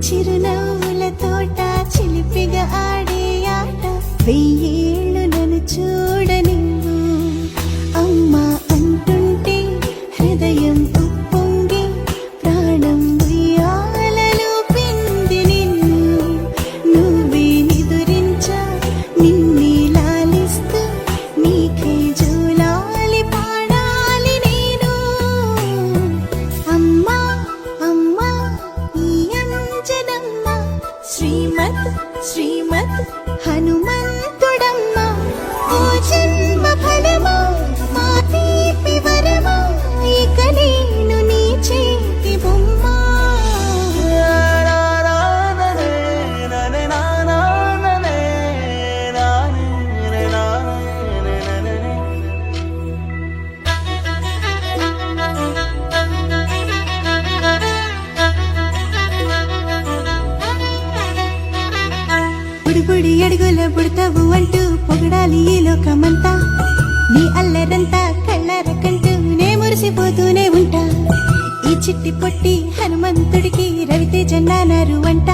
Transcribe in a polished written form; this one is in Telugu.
చిరునవ్వుల తోట చిలిపిగా ఆడే ఆట వెయ్యేళ్ళు నన్ను చూడనివ్వు అమ్మా అంటుంటే హృదయం ఉప్పొంగి ప్రాణం ఉయ్యాలలో పిండి నిన్ను నువ్వే నిదురించా నిన్నే లాలిస్తూ నీకే జూలాలి పాడాలి నేను అమ్మా అమ్మా ఈ అంజనమ్మ శ్రీమత్ శ్రీమత్ హనుమంతుడమ్మ ఓ జన్మ ఫలమా మా తీపి వరమా ఇక నేను నీ చేతి బొమ్మ బుడిబుడి అడుగుల బుడతావు అంటూ పొగడాలి ఈ లోకమంతా నీ అల్లరంతా కళ్ళరకంటూ నే మురిసిపోతూనే ఉంటా ఈ చిట్టి పొట్టి హనుమంతుడికి రవితేజ నాన్నారు అంట